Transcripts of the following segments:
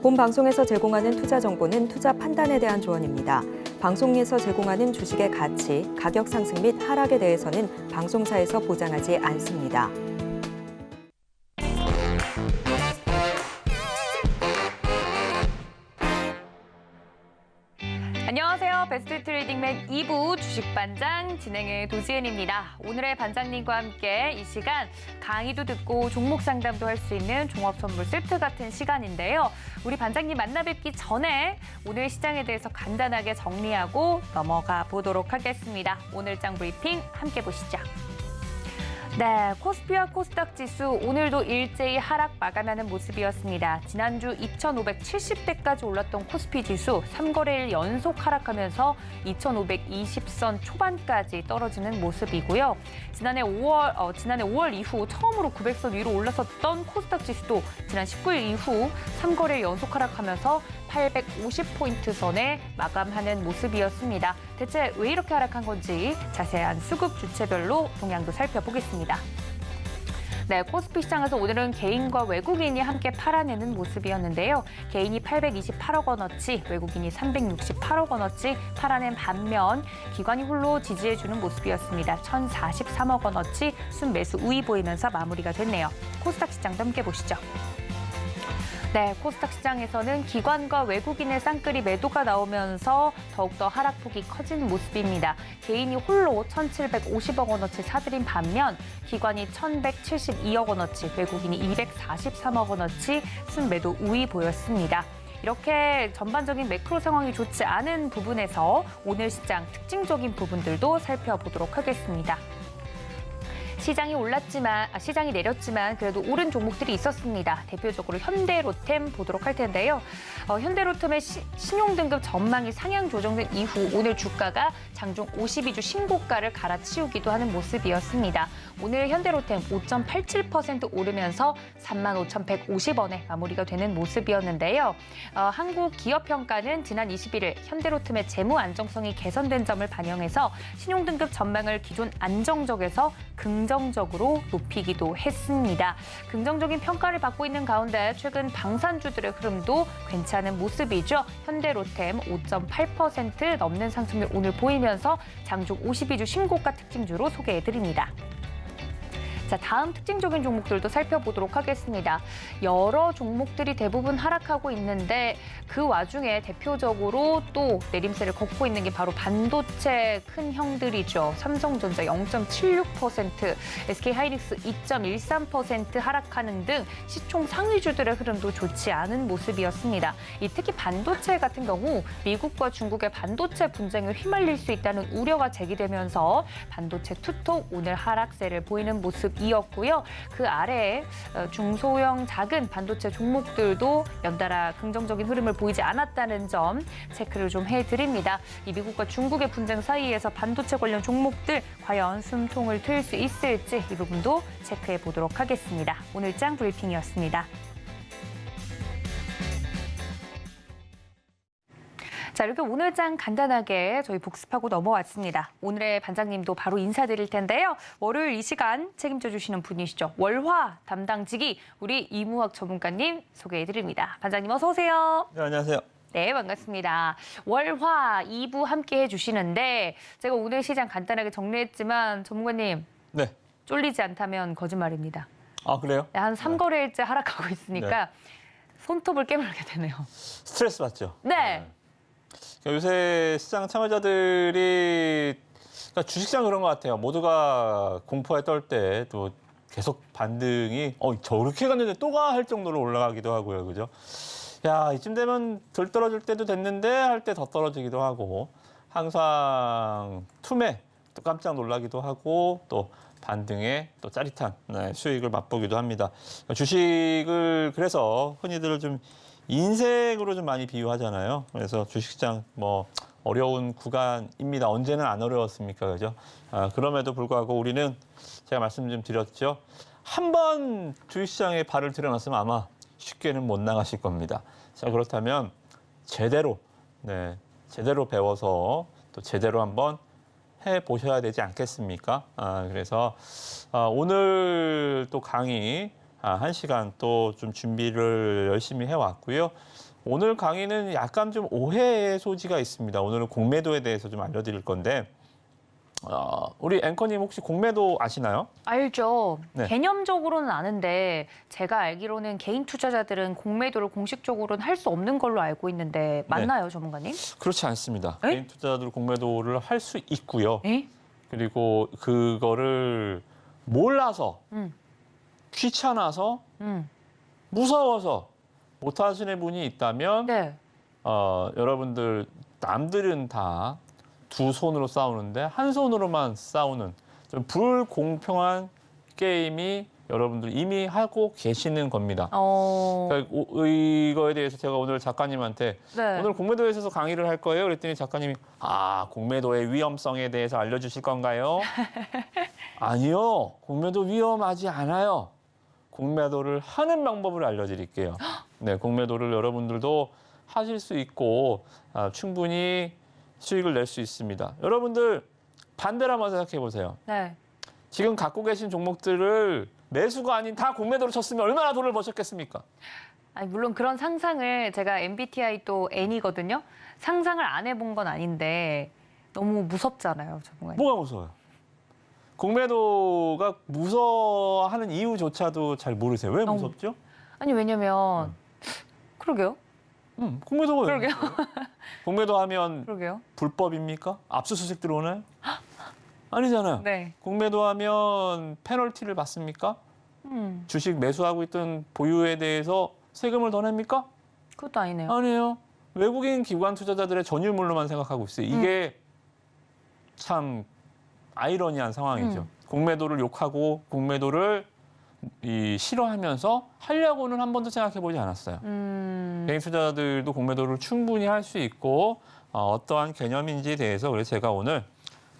본 방송에서 제공하는 투자 정보는 투자 판단에 대한 조언입니다. 방송에서 제공하는 주식의 가치, 가격 상승 및 하락에 대해서는 방송사에서 보장하지 않습니다. 안녕하세요. 베스트 트레이딩맨 2부 주식반장 진행의 도지은입니다. 오늘의 반장님과 함께 이 시간 강의도 듣고 종목 상담도 할 수 있는 종합선물 세트 같은 시간인데요. 우리 반장님 만나 뵙기 전에 오늘 시장에 대해서 간단하게 정리하고 넘어가 보도록 하겠습니다. 오늘 장 브리핑 함께 보시죠. 네, 코스피와 코스닥 지수 오늘도 일제히 하락 마감하는 모습이었습니다. 지난주 2,570대까지 올랐던 코스피 지수 3거래일 연속 하락하면서 2,520선 초반까지 떨어지는 모습이고요. 지난해 5월 이후 처음으로 900선 위로 올랐었던 코스닥 지수도 지난 19일 이후 3거래일 연속 하락하면서 850포인트 선에 마감하는 모습이었습니다. 대체 왜 이렇게 하락한 건지 자세한 수급 주체별로 동향도 살펴보겠습니다. 네, 코스피 시장에서 오늘은 개인과 외국인이 함께 팔아내는 모습이었는데요. 개인이 828억 원어치, 외국인이 368억 원어치 팔아낸 반면 기관이 홀로 지지해주는 모습이었습니다. 1,043억 원어치 순매수 우위 보이면서 마무리가 됐네요. 코스닥 시장도 함께 보시죠. 네, 코스닥 시장에서는 기관과 외국인의 쌍끌이 매도가 나오면서 더욱더 하락폭이 커진 모습입니다. 개인이 홀로 1,750억 원어치 사들인 반면 기관이 1,172억 원어치, 외국인이 243억 원어치 순매도 우위 보였습니다. 이렇게 전반적인 매크로 상황이 좋지 않은 부분에서 오늘 시장 특징적인 부분들도 살펴보도록 하겠습니다. 시장이 내렸지만 그래도 오른 종목들이 있었습니다. 대표적으로 현대로템 보도록 할 텐데요. 현대로템의 신용등급 전망이 상향 조정된 이후 오늘 주가가 장중 52주 신고가를 갈아치우기도 하는 모습이었습니다. 오늘 현대로템 5.87% 오르면서 35,150원에 마무리가 되는 모습이었는데요. 한국기업평가는 지난 21일 현대로템의 재무 안정성이 개선된 점을 반영해서 신용등급 전망을 기존 안정적에서 긍정적으로 높이기도 했습니다. 긍정적인 평가를 받고 있는 가운데 최근 방산주들의 흐름도 괜찮은 모습이죠. 현대로템 5.8% 넘는 상승률 오늘 보이면서 장중 52주 신고가 특징주로 소개해드립니다. 자, 다음 특징적인 종목들도 살펴보도록 하겠습니다. 여러 종목들이 대부분 하락하고 있는데 그 와중에 대표적으로 또 내림세를 걷고 있는 게 바로 반도체 큰 형들이죠. 삼성전자 0.76%, SK하이닉스 2.13% 하락하는 등 시총 상위주들의 흐름도 좋지 않은 모습이었습니다. 특히 반도체 같은 경우 미국과 중국의 반도체 분쟁에 휘말릴 수 있다는 우려가 제기되면서 반도체 투톱 오늘 하락세를 보이는 모습 이었고요. 그 아래에 중소형 작은 반도체 종목들도 연달아 긍정적인 흐름을 보이지 않았다는 점 체크를 좀 해드립니다. 이 미국과 중국의 분쟁 사이에서 반도체 관련 종목들 과연 숨통을 트일 수 있을지 이 부분도 체크해 보도록 하겠습니다. 오늘 장 브리핑이었습니다. 자, 이렇게 오늘 장 간단하게 저희 복습하고 넘어왔습니다. 오늘의 반장님도 바로 인사드릴 텐데요. 월요일 이 시간 책임져 주시는 분이시죠. 월화 담당직이 우리 이무학 전문가님 소개해드립니다. 반장님 어서 오세요. 네, 안녕하세요. 네, 반갑습니다. 월화 2부 함께 해주시는데 제가 오늘 시장 간단하게 정리했지만 전문가님 네. 쫄리지 않다면 거짓말입니다. 아, 그래요? 한 3거래일째 하락하고 있으니까 네. 손톱을 깨물게 되네요. 스트레스 받죠? 네. 요새 시장 참여자들이 그러니까 주식시장 그런 것 같아요. 모두가 공포에 떨 때 또 계속 반등이 저렇게 갔는데 또 가 할 정도로 올라가기도 하고요. 그죠? 야, 이쯤 되면 덜 떨어질 때도 됐는데 할 때 더 떨어지기도 하고 항상 툼에 또 깜짝 놀라기도 하고 또 반등에 또 짜릿한 수익을 맛보기도 합니다. 주식을 그래서 흔히들 좀 인생으로 좀 많이 비유하잖아요. 그래서 주식시장 어려운 구간입니다. 언제는 안 어려웠습니까, 그죠? 그럼에도 불구하고 우리는 제가 말씀 좀 드렸죠. 한 번 주식시장에 발을 들여놨으면 아마 쉽게는 못 나가실 겁니다. 자, 그렇다면 제대로 배워서 또 제대로 한번 해보셔야 되지 않겠습니까? 그래서 오늘 또 강의 한 시간 또 좀 준비를 열심히 해왔고요. 오늘 강의는 약간 좀 오해의 소지가 있습니다. 오늘은 공매도에 대해서 좀 알려드릴 건데 우리 앵커님 혹시 공매도 아시나요? 알죠. 네. 개념적으로는 아는데 제가 알기로는 개인 투자자들은 공매도를 공식적으로는 할 수 없는 걸로 알고 있는데 맞나요, 전문가님? 그렇지 않습니다. 에? 개인 투자자들 공매도를 할 수 있고요. 에? 그리고 그거를 몰라서 음. 귀찮아서 무서워서 못 하시는 분이 있다면 네. 여러분들 남들은 다 두 손으로 싸우는데 한 손으로만 싸우는 좀 불공평한 게임이 여러분들 이미 하고 계시는 겁니다. 그러니까 이거에 대해서 제가 오늘 작가님한테 네. 오늘 공매도에 있어서 강의를 할 거예요. 그랬더니 작가님이 공매도의 위험성에 대해서 알려주실 건가요? 아니요. 공매도 위험하지 않아요. 공매도를 하는 방법을 알려드릴게요. 네, 공매도를 여러분들도 하실 수 있고 충분히 수익을 낼 수 있습니다. 여러분들 반대로 한번 생각해 보세요. 네. 지금 갖고 계신 종목들을 매수가 아닌 다 공매도로 쳤으면 얼마나 돈을 버셨겠습니까? 아니, 물론 그런 상상을 제가 MBTI 또 N이거든요. 상상을 안 해본 건 아닌데 너무 무섭잖아요, 전문가님. 뭐가 무서워요? 공매도가 무서워하는 이유조차도 잘 모르세요. 왜 무섭죠? 아니, 왜냐면 그러게요. 공매도가 왜 그러게요. 무서워요? 공매도 하면 그러게요. 불법입니까? 압수수색 들어오나요? 아니잖아요. 네. 공매도 하면 페널티를 받습니까? 주식 매수하고 있던 보유에 대해서 세금을 더 냅니까? 그것도 아니네요. 아니에요. 외국인 기관 투자자들의 전유물로만 생각하고 있어요. 이게 참 아이러니한 상황이죠. 공매도를 욕하고 공매도를 싫어하면서 하려고는 한 번도 생각해 보지 않았어요. 개인 투자자들도 공매도를 충분히 할 수 있고 어떠한 개념인지에 대해서 그래서 제가 오늘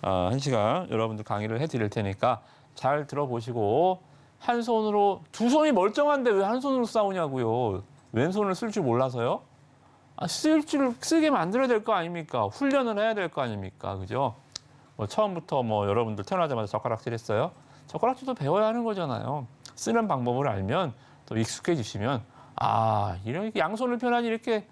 한 시간 여러분들 강의를 해드릴 테니까 잘 들어보시고 한 손으로 두 손이 멀쩡한데 왜 한 손으로 싸우냐고요. 왼손을 쓸 줄 몰라서요? 쓰게 만들어야 될 거 아닙니까? 훈련을 해야 될 거 아닙니까? 그죠? 처음부터 여러분들 태어나자마자 젓가락질 했어요? 젓가락질도 배워야 하는 거잖아요. 쓰는 방법을 알면 또 익숙해지시면 이렇게 양손을 편하니 이렇게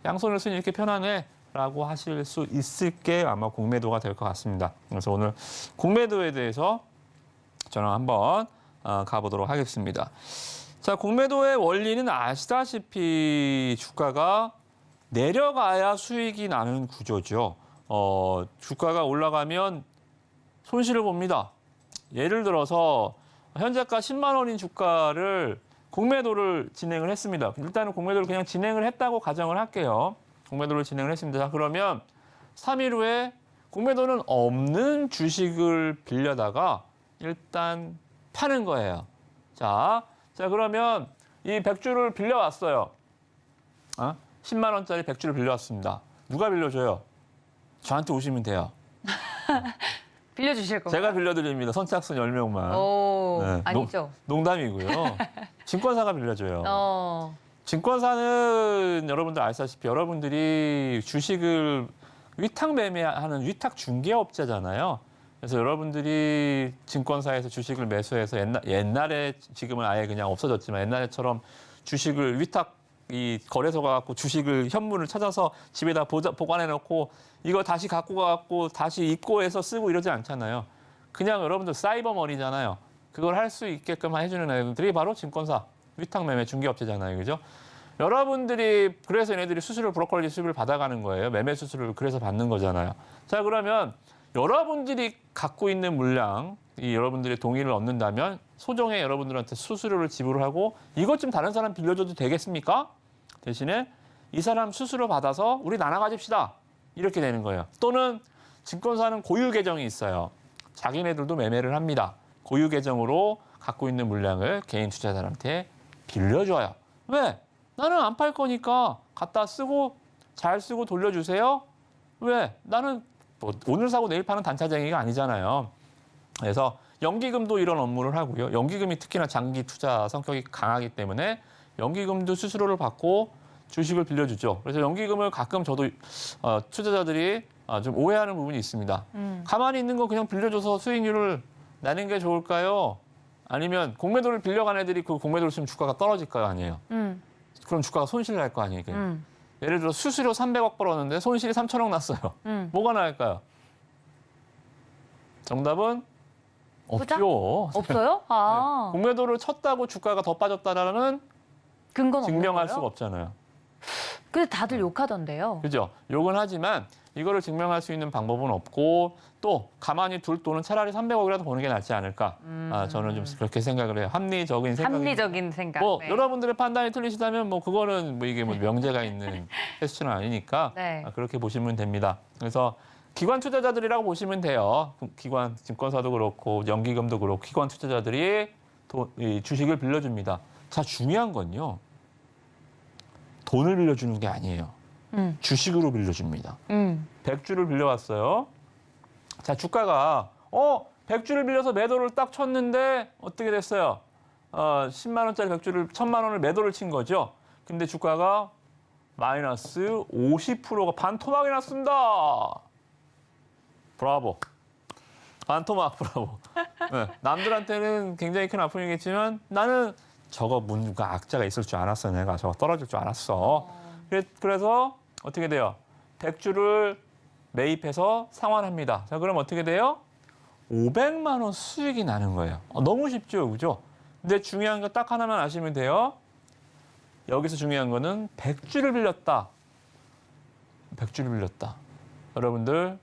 양손을 쓰니 이렇게 편하네 라고 하실 수 있을 게 아마 공매도가 될 것 같습니다. 그래서 오늘 공매도에 대해서 저는 한번 가보도록 하겠습니다. 자, 공매도의 원리는 아시다시피 주가가 내려가야 수익이 나는 구조죠. 주가가 올라가면 손실을 봅니다. 예를 들어서 현재가 10만 원인 주가를 공매도를 진행을 했습니다. 일단은 공매도를 그냥 진행을 했다고 가정을 할게요. 공매도를 진행을 했습니다. 자, 그러면 3일 후에 공매도는 없는 주식을 빌려다가 일단 파는 거예요. 자 그러면 이 100주를 빌려왔어요. 10만 원짜리 100주를 빌려왔습니다. 누가 빌려줘요? 저한테 오시면 돼요. 빌려주실 건가요? 제가 빌려드립니다. 선착순 10명만. 네, 아니죠. 농담이고요. 증권사가 빌려줘요. 증권사는 여러분들 아시다시피 여러분들이 주식을 위탁 매매하는 위탁 중개업자잖아요. 그래서 여러분들이 증권사에서 주식을 매수해서 옛날에 지금은 아예 그냥 없어졌지만 옛날처럼 주식을 위탁 거래소 가갖고 주식을 현물을 찾아서 집에다 보관해 놓고 이거 다시 갖고 가갖고 다시 입고해서 쓰고 이러지 않잖아요. 그냥 여러분들 사이버머니잖아요. 그걸 할 수 있게끔 해주는 애들이 바로 증권사 위탁 매매 중개업체잖아요. 그죠? 여러분들이 그래서 얘네들이 브로커리 수수료를 받아가는 거예요. 매매 수수료를 그래서 받는 거잖아요. 자, 그러면 여러분들이 갖고 있는 물량, 여러분들의 동의를 얻는다면 소정의 여러분들한테 수수료를 지불하고 이것 좀 다른 사람 빌려줘도 되겠습니까? 대신에 이 사람 수수료 받아서 우리 나눠 가집시다. 이렇게 되는 거예요. 또는 증권사는 고유 계정이 있어요. 자기네들도 매매를 합니다. 고유 계정으로 갖고 있는 물량을 개인 투자자한테 빌려줘요. 왜? 나는 안 팔 거니까 갖다 쓰고 잘 쓰고 돌려주세요. 왜? 나는 오늘 사고 내일 파는 단타쟁이가 아니잖아요. 그래서 연기금도 이런 업무를 하고요. 연기금이 특히나 장기 투자 성격이 강하기 때문에 연기금도 수수료를 받고 주식을 빌려주죠. 그래서 연기금을 가끔 저도 투자자들이 좀 오해하는 부분이 있습니다. 가만히 있는 거 그냥 빌려줘서 수익률을 내는 게 좋을까요? 아니면 공매도를 빌려간 애들이 그 공매도를 쓰면 주가가 떨어질 거 아니에요. 그럼 주가가 손실 날 거 아니에요. 이게. 예를 들어 수수료 300억 벌었는데 손실이 3천억 났어요. 뭐가 나을까요? 정답은 투자? 없죠. 없어요? 아, 공매도를 쳤다고 주가가 더 빠졌다라는 근거는 없는 증명할 거예요? 수가 없잖아요. 근데 다들 욕하던데요. 그죠? 욕은 하지만 이거를 증명할 수 있는 방법은 없고 또 가만히 둘 돈은 차라리 300억이라도 버는 게 낫지 않을까. 저는 좀 그렇게 생각을 해요. 합리적인 생각이. 합리적인 생각. 뭐 네. 여러분들의 판단이 틀리시다면 뭐 그거는 뭐 이게 뭐 명제가 있는 퀘스천은 아니니까 네. 그렇게 보시면 됩니다. 그래서 기관 투자자들이라고 보시면 돼요. 기관 증권사도 그렇고 연기금도 그렇고 기관 투자자들이 이 주식을 빌려줍니다. 자, 중요한 건요. 돈을 빌려주는 게 아니에요. 주식으로 빌려줍니다. 100주를 빌려왔어요. 자, 주가가 100주를 빌려서 매도를 딱 쳤는데 어떻게 됐어요? 10만 원짜리 100주를 1000만 원을 매도를 친 거죠. 근데 주가가 마이너스 50%가 반토막이 났습니다. 브라보. 반토막 브라보. 네, 남들한테는 굉장히 큰 아픔이겠지만 나는 저거 뭔가 악재가 있을 줄 알았어. 내가 저거 떨어질 줄 알았어. 그래서 어떻게 돼요? 100주를 매입해서 상환합니다. 자, 그럼 어떻게 돼요? 500만 원 수익이 나는 거예요. 너무 쉽죠, 그죠? 근데 중요한 거 딱 하나만 아시면 돼요. 여기서 중요한 거는 100주를 빌렸다. 100주를 빌렸다. 여러분들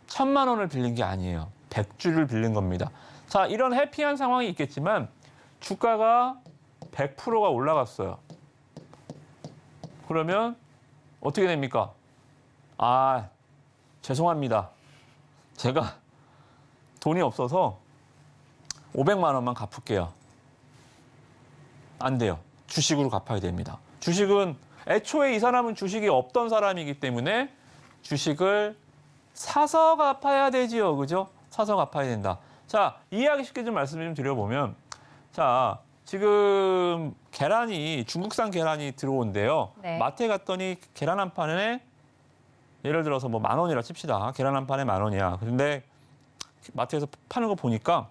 1000만 원을 빌린 게 아니에요. 100주를 빌린 겁니다. 자, 이런 해피한 상황이 있겠지만 주가가 100%가 올라갔어요. 그러면 어떻게 됩니까? 아, 죄송합니다. 제가 돈이 없어서 500만 원만 갚을게요. 안 돼요. 주식으로 갚아야 됩니다. 주식은 애초에 이 사람은 주식이 없던 사람이기 때문에 주식을 사서 갚아야 되지요. 그죠? 사서 갚아야 된다. 자, 이해하기 쉽게 좀 말씀을 좀 드려보면 자, 지금 계란이 중국산 계란이 들어온대요. 네. 마트에 갔더니 계란 한 판에 예를 들어서 뭐 10,000원이라 칩시다. 계란 한 판에 10,000원이야. 그런데 마트에서 파는 거 보니까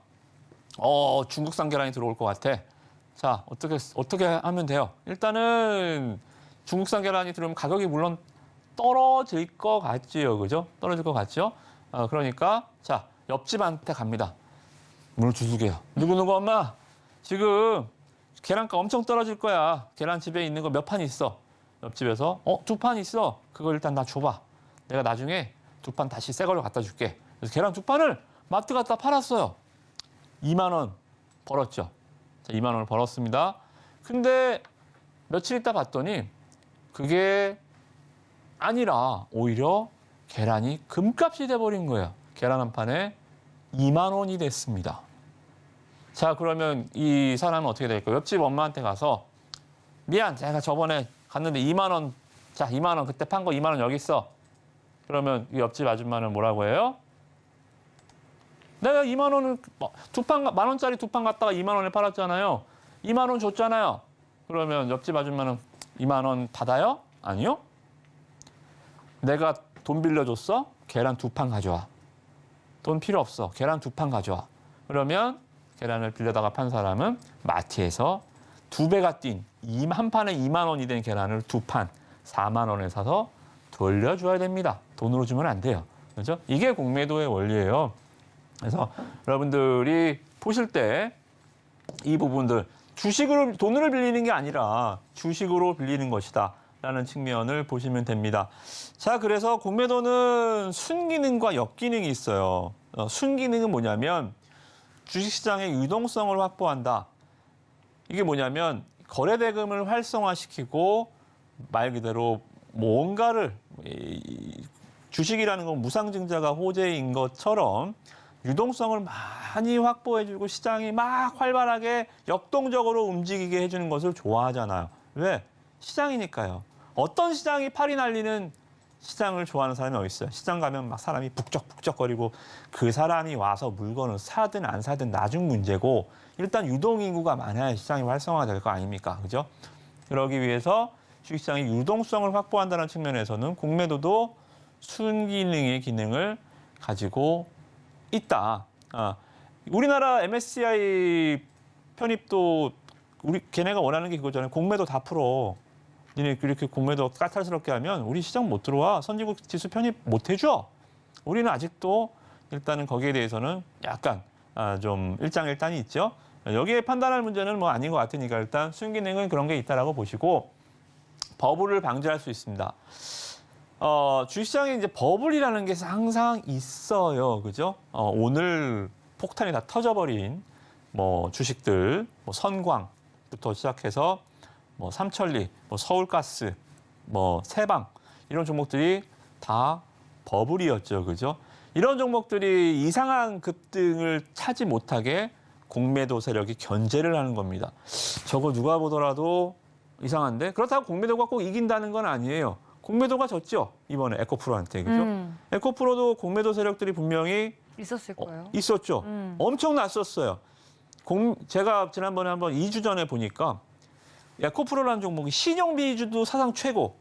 중국산 계란이 들어올 것 같아. 자, 어떻게 하면 돼요? 일단은 중국산 계란이 들어오면 가격이 물론 떨어질 것 같지요. 그죠? 떨어질 것 같죠? 그러니까 자, 옆집한테 갑니다. 문을 두들겨요. 누구누구 엄마, 지금 계란가 엄청 떨어질 거야. 계란 집에 있는 거 몇 판 있어. 옆집에서 2판 있어. 그거 일단 나 줘봐. 내가 나중에 2판 다시 새 걸로 갖다 줄게. 그래서 계란 2판을 마트 갖다 팔았어요. 2만 원 벌었죠. 자, 2만 원을 벌었습니다. 근데 며칠 있다 봤더니 그게 아니라 오히려 계란이 금값이 돼버린 거예요. 계란 한 판에 2만 원이 됐습니다. 자, 그러면 이 사람은 어떻게 될까요? 옆집 엄마한테 가서 미안, 제가 저번에 갔는데 2만 원, 자, 2만 원 그때 판 거 2만 원 여기 있어. 그러면 이 옆집 아줌마는 뭐라고 해요? 내가 2만 원을 만 원짜리 2판 갖다가 2만 원에 팔았잖아요. 2만 원 줬잖아요. 그러면 옆집 아줌마는 2만 원 받아요? 아니요. 내가 돈 빌려줬어? 계란 2판 가져와. 돈 필요 없어. 계란 2판 가져와. 그러면 계란을 빌려다가 판 사람은 마트에서 2배가 뛴 한 판에 2만 원이 된 계란을 2판 4만 원에 사서 돌려줘야 됩니다. 돈으로 주면 안 돼요. 그렇죠? 이게 공매도의 원리예요. 그래서 여러분들이 보실 때 이 부분들 주식으로 돈을 빌리는 게 아니라 주식으로 빌리는 것이다 라는 측면을 보시면 됩니다. 자, 그래서 공매도는 순기능과 역기능이 있어요. 순기능은 뭐냐면 주식시장의 유동성을 확보한다. 이게 뭐냐면 거래 대금을 활성화시키고 말 그대로 뭔가를 주식이라는 건 무상증자가 호재인 것처럼 유동성을 많이 확보해주고 시장이 막 활발하게 역동적으로 움직이게 해주는 것을 좋아하잖아요. 왜? 시장이니까요. 어떤 시장이 팔이 날리는 시장을 좋아하는 사람이 어디 있어요? 시장 가면 막 사람이 북적북적거리고 그 사람이 와서 물건을 사든 안 사든 나중 문제고 일단 유동인구가 많아야 시장이 활성화될 거 아닙니까? 그죠? 그러기 위해서 주식시장의 유동성을 확보한다는 측면에서는 공매도도 순기능의 기능을 가지고 있다. 우리나라 MSCI 편입도 걔네가 원하는 게 그거잖아요. 공매도 다 풀어. 니네 이렇게 공매도 까탈스럽게 하면 우리 시장 못 들어와. 선진국 지수 편입 못 해줘. 우리는 아직도 일단은 거기에 대해서는 약간 좀 일장일단이 있죠. 여기에 판단할 문제는 뭐 아닌 것 같으니까 일단 순기능은 그런 게 있다라고 보시고 버블을 방지할 수 있습니다. 주식시장에 이제 버블이라는 게 항상 있어요. 그죠? 오늘 폭탄이 다 터져버린 뭐 주식들, 뭐 선광부터 시작해서 뭐 삼천리, 뭐 서울가스, 뭐 세방 이런 종목들이 다 버블이었죠. 그죠? 이런 종목들이 이상한 급등을 차지 못하게 공매도 세력이 견제를 하는 겁니다. 저거 누가 보더라도 이상한데 그렇다고 공매도가 꼭 이긴다는 건 아니에요. 공매도가 졌죠. 이번에 에코프로한테. 그죠? 에코프로도 공매도 세력들이 분명히 있었을 거예요. 있었죠. 엄청났었어요. 제가 지난번에 한번 2주 전에 보니까 에코프로라는 종목이 신용 비중도 사상 최고,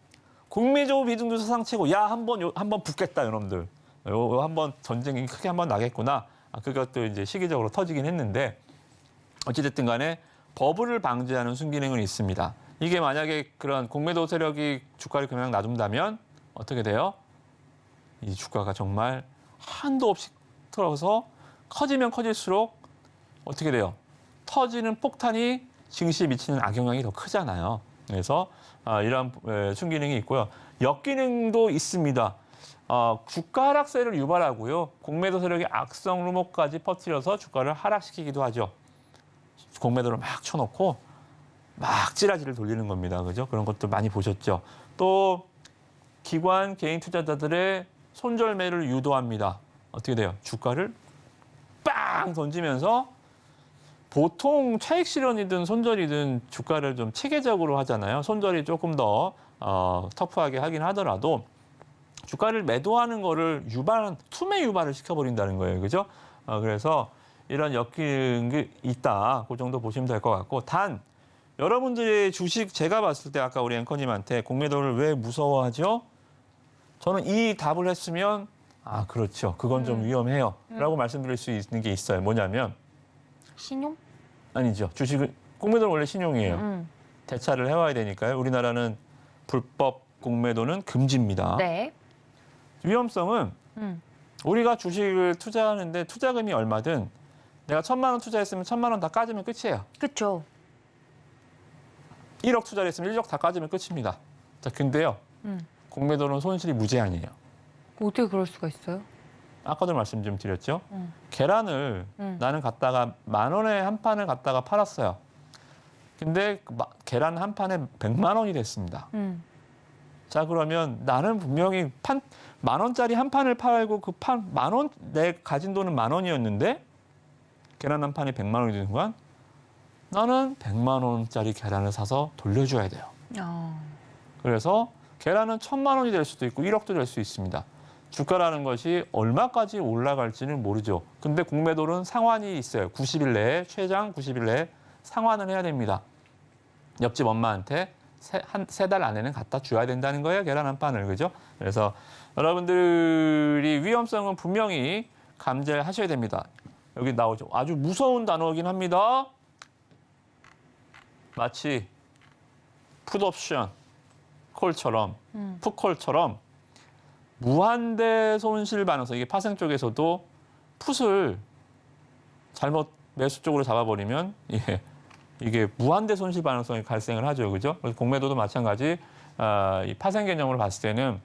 공매도 비중도 사상 최고. 야, 한번 붙겠다, 여러분들. 요 한번 전쟁이 크게 한번 나겠구나. 그것도 이제 시기적으로 터지긴 했는데 어찌됐든 간에 버블을 방지하는 순기능은 있습니다. 이게 만약에 그런 공매도 세력이 주가를 그냥 놔둔다면 어떻게 돼요? 이 주가가 정말 한도 없이 틀어서 커지면 커질수록 어떻게 돼요? 터지는 폭탄이 증시에 미치는 악영향이 더 크잖아요. 그래서 이러한 순기능이 있고요. 역기능도 있습니다. 주가 하락세를 유발하고요. 공매도 세력이 악성 루머까지 퍼뜨려서 주가를 하락시키기도 하죠. 공매도를 막 쳐놓고 막 찌라지를 돌리는 겁니다. 그죠? 그런 것도 많이 보셨죠. 또 기관 개인 투자자들의 손절매를 유도합니다. 어떻게 돼요? 주가를 빵 던지면서 보통 차익 실현이든 손절이든 주가를 좀 체계적으로 하잖아요. 손절이 조금 더 터프하게 하긴 하더라도 주가를 매도하는 거를 투매 유발을 시켜버린다는 거예요. 그죠? 그래서 이런 역기능이 있다. 그 정도 보시면 될 것 같고. 단, 여러분들의 주식 제가 봤을 때 아까 우리 앵커님한테 공매도를 왜 무서워하죠? 저는 이 답을 했으면 그렇죠. 그건 좀 위험해요. 라고 말씀드릴 수 있는 게 있어요. 뭐냐면 신용? 아니죠. 주식은 공매도는 원래 신용이에요. 대차를 해와야 되니까요. 우리나라는 불법 공매도는 금지입니다. 네. 위험성은 우리가 주식을 투자하는데 투자금이 얼마든 내가 1,000만 원 투자했으면 1,000만 원 다 까지면 끝이에요. 그렇죠. 1억 투자를 했으면 1억 다 까지면 끝입니다. 자, 근데요. 공매도는 손실이 무제한이에요. 어떻게 그럴 수가 있어요? 아까도 말씀 좀 드렸죠. 계란을 나는 갖다가 10,000원에 한 판을 갖다가 팔았어요. 근데 계란 한 판에 100만 원이 됐습니다. 자, 그러면 나는 분명히 10,000원짜리 한 판을 팔고 그 판 10,000원, 내 가진 돈은 10,000원이었는데 계란 한 판이 100만 원이 되는 순간 나는 100만 원짜리 계란을 사서 돌려줘야 돼요. 그래서 계란은 1,000만 원이 될 수도 있고 1억도 될 수 있습니다. 주가라는 것이 얼마까지 올라갈지는 모르죠. 근데 공매도는 상환이 있어요. 90일 내에, 최장 90일 내에 상환을 해야 됩니다. 옆집 엄마한테 세 달 안에는 갖다 줘야 된다는 거예요. 계란 한 판을. 그죠? 그래서 여러분들이 위험성은 분명히 감지하셔야 됩니다. 여기 나오죠. 아주 무서운 단어이긴 합니다. 마치 풋옵션 콜처럼, 풋콜처럼 무한대 손실 반응성. 이게 파생 쪽에서도 풋을 잘못 매수 쪽으로 잡아버리면 이게 무한대 손실 반응성이 발생을 하죠. 그죠? 그래서 공매도도 마찬가지 이 파생 개념으로 봤을 때는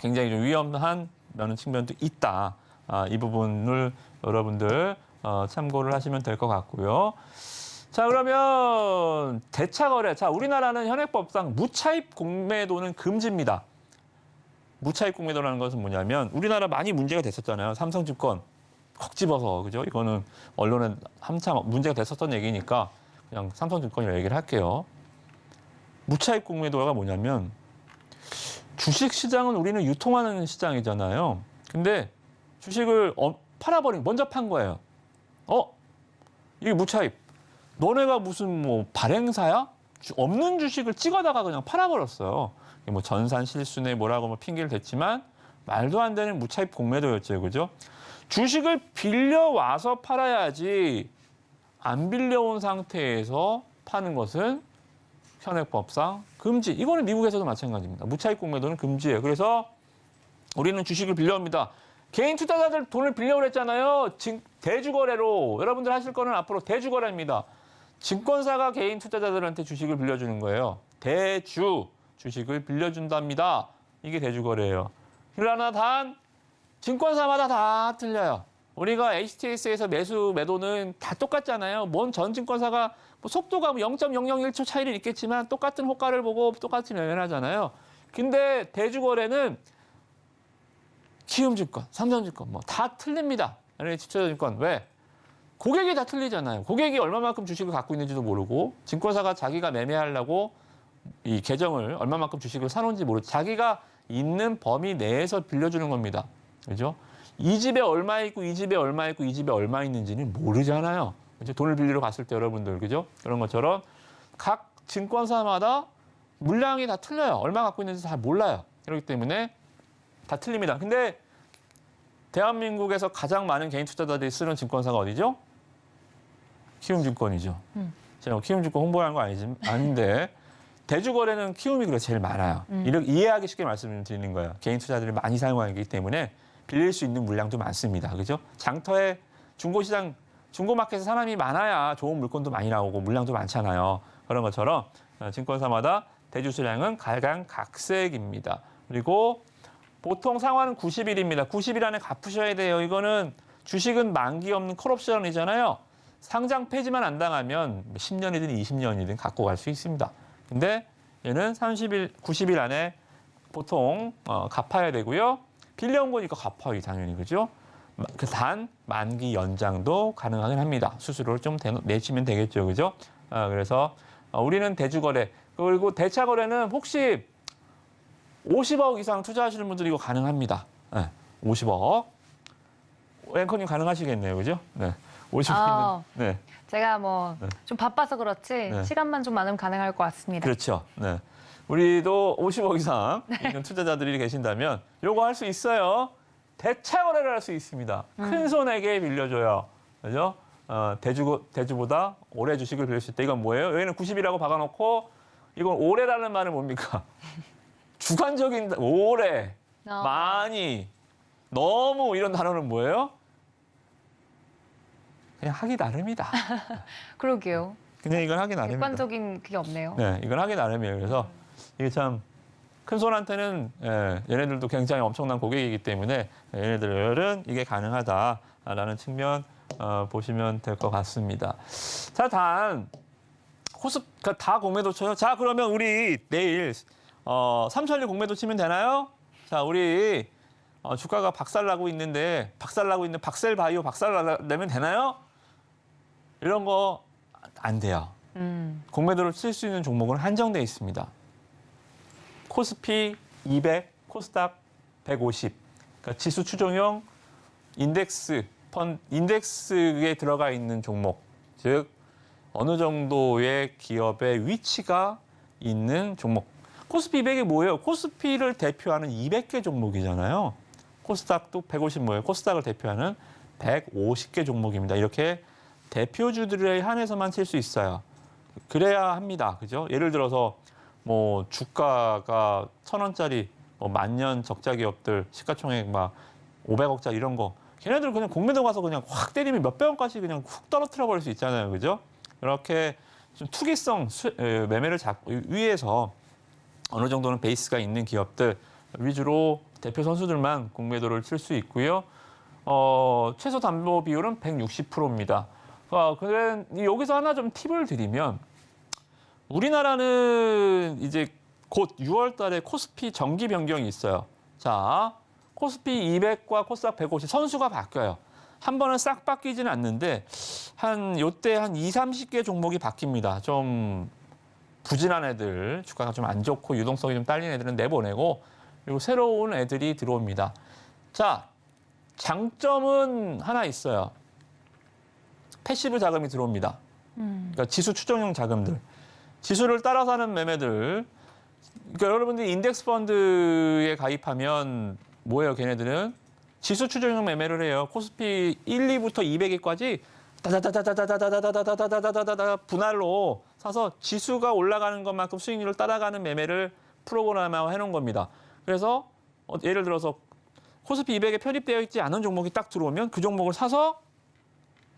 굉장히 좀 위험한 면은 측면도 있다. 이 부분을 여러분들 참고를 하시면 될 것 같고요. 자, 그러면 대차거래. 자, 우리나라는 현행법상 무차입 공매도는 금지입니다. 무차입 공매도라는 것은 뭐냐면 우리나라 많이 문제가 됐었잖아요. 삼성증권 콕 집어서. 그죠? 이거는 언론에 한참 문제가 됐었던 얘기니까 그냥 삼성증권이라고 얘기를 할게요. 무차입 공매도가 뭐냐면 주식 시장은 우리는 유통하는 시장이잖아요. 근데 주식을 팔아버린, 먼저 판 거예요. 이게 무차입. 너네가 무슨 뭐 발행사야? 없는 주식을 찍어다가 그냥 팔아버렸어요. 뭐 전산 실수네 뭐라고 뭐 핑계를 댔지만 말도 안 되는 무차입 공매도였죠. 그죠? 주식을 빌려와서 팔아야지 안 빌려온 상태에서 파는 것은 현행법상 금지. 이거는 미국에서도 마찬가지입니다. 무차익 공매도는 금지예요. 그래서 우리는 주식을 빌려옵니다. 개인 투자자들 돈을 빌려오라 했잖아요. 대주거래로. 여러분들 하실 거는 앞으로 대주거래입니다. 증권사가 개인 투자자들한테 주식을 빌려주는 거예요. 주식을 빌려준답니다. 이게 대주거래예요. 그러나 단 증권사마다 다 틀려요. 우리가 HTS에서 매도는 다 똑같잖아요. 뭔 전 증권사가 뭐 속도가 0.001초 차이는 있겠지만 똑같은 호가를 보고 똑같이 매매하잖아요. 근데 대주거래는 키움증권, 삼성증권 뭐 다 틀립니다. 지표증권 왜? 고객이 다 틀리잖아요. 고객이 얼마만큼 주식을 갖고 있는지도 모르고 증권사가 자기가 매매하려고 이 계정을 얼마만큼 주식을 사놓은지 모르고 자기가 있는 범위 내에서 빌려주는 겁니다. 그죠? 이 집에 얼마 있고 이 집에 얼마 있고 이 집에 얼마 있는지는 모르잖아요. 그죠? 돈을 빌리러 갔을 때 여러분들 그죠? 그런 것처럼 각 증권사마다 물량이 다 틀려요. 얼마 갖고 있는지 잘 몰라요. 그렇기 때문에 다 틀립니다. 근데 대한민국에서 가장 많은 개인 투자자들이 쓰는 증권사가 어디죠? 키움증권이죠. 제가 키움증권 홍보하는 거 아닌데 대주거래는 키움이 그래서 제일 많아요. 이렇게 이해하기 쉽게 말씀드리는 거예요. 개인 투자자들이 많이 사용하기 때문에 빌릴 수 있는 물량도 많습니다. 그죠? 장터에 중고시장, 중고마켓에 사람이 많아야 좋은 물건도 많이 나오고 물량도 많잖아요. 그런 것처럼 증권사마다 대주 수량은 각양각색입니다. 그리고 보통 상환은 90일입니다. 90일 안에 갚으셔야 돼요. 이거는 주식은 만기 없는 콜옵션이잖아요. 상장 폐지만 안 당하면 10년이든 20년이든 갖고 갈 수 있습니다. 근데 얘는 90일 안에 보통 갚아야 되고요. 빌려온 거니까 갚아요, 당연히. 그죠? 단 만기 연장도 가능하긴 합니다. 수수료를 좀 내시면 되겠죠. 그죠? 그래서 우리는 대주거래. 그리고 대차거래는 혹시 50억 이상 투자하시는 분들이 이거 가능합니다. 네, 50억. 앵커님 가능하시겠네요. 그죠? 네. 50억이면. 네. 제가 뭐 좀 바빠서 그렇지 네. 시간만 좀 많으면 가능할 것 같습니다. 그렇죠. 네. 우리도 50억 이상 있는 투자자들이 계신다면 요거 할 수 있어요. 대차 거래를 할 수 있습니다. 큰 손에게 빌려줘요. 그죠? 대주보다 오래 주식을 빌릴 수 있다. 이건 뭐예요? 여기는 90이라고 박아놓고 이건 오래라는 말은 뭡니까? 주관적인 오래, 많이, 너무 이런 단어는 뭐예요? 그냥 하기 나름이다. 그러게요. 그냥 이건 하기 나름이다. 객관적인 그게 없네요. 네, 이건 하기 나름이에요. 그래서 이게 참 큰 손한테는 얘네들도 굉장히 엄청난 고객이기 때문에 얘네들은 이게 가능하다라는 측면 보시면 될 것 같습니다. 자, 다 공매도 쳐요. 자, 그러면 우리 내일 삼천리 공매도 치면 되나요? 자, 우리 주가가 박살나고 있는 박셀바이오 박살내면 되나요? 이런 거 안 돼요. 공매도를 칠 수 있는 종목은 한정돼 있습니다. 코스피 200, 코스닥 150. 그러니까 지수 추종형 인덱스에 들어가 있는 종목. 즉 어느 정도의 기업의 위치가 있는 종목. 코스피 200이 뭐예요? 코스피를 대표하는 200개 종목이잖아요. 코스닥도 150 뭐예요? 코스닥을 대표하는 150개 종목입니다. 이렇게 대표주들에 한해서만 칠 수 있어요. 그래야 합니다. 그죠? 예를 들어서 뭐 주가가 1,000원짜리 만년 적자 기업들 시가총액 막 500억짜리 이런 거 걔네들 그냥 공매도 가서 그냥 확 때리면 몇백 원까지 그냥 훅 떨어뜨려 버릴 수 있잖아요. 그죠? 이렇게 좀 투기성 매매를 위해서 어느 정도는 베이스가 있는 기업들 위주로 대표 선수들만 공매도를 칠 수 있고요. 최소 담보 비율은 160%입니다. 그래 여기서 하나 좀 팁을 드리면 우리나라는 이제 곧 6월 달에 코스피 정기 변경이 있어요. 자, 코스피 200과 코스닥 150 선수가 바뀌어요. 한 번은 싹 바뀌지는 않는데 요때 한 20-30개 종목이 바뀝니다. 좀 부진한 애들, 주가가 좀 안 좋고 유동성이 좀 딸린 애들은 내보내고 그리고 새로운 애들이 들어옵니다. 자, 장점은 하나 있어요. 패시브 자금이 들어옵니다. 그러니까 지수 추정형 자금들. 지수를 따라서 하는 매매들. 그러니까 여러분들이 인덱스 펀드에 가입하면 뭐예요, 걔네들은? 지수 추정형 매매를 해요. 코스피 1, 2부터 200위까지 다다다다다다다다다다다다다다다다다 분할로 사서 지수가 올라가는 것만큼 수익률을 따라가는 매매를 프로그램화 해놓은 겁니다. 그래서 예를 들어서 코스피 200에 편입되어 있지 않은 종목이 딱 들어오면 그 종목을 사서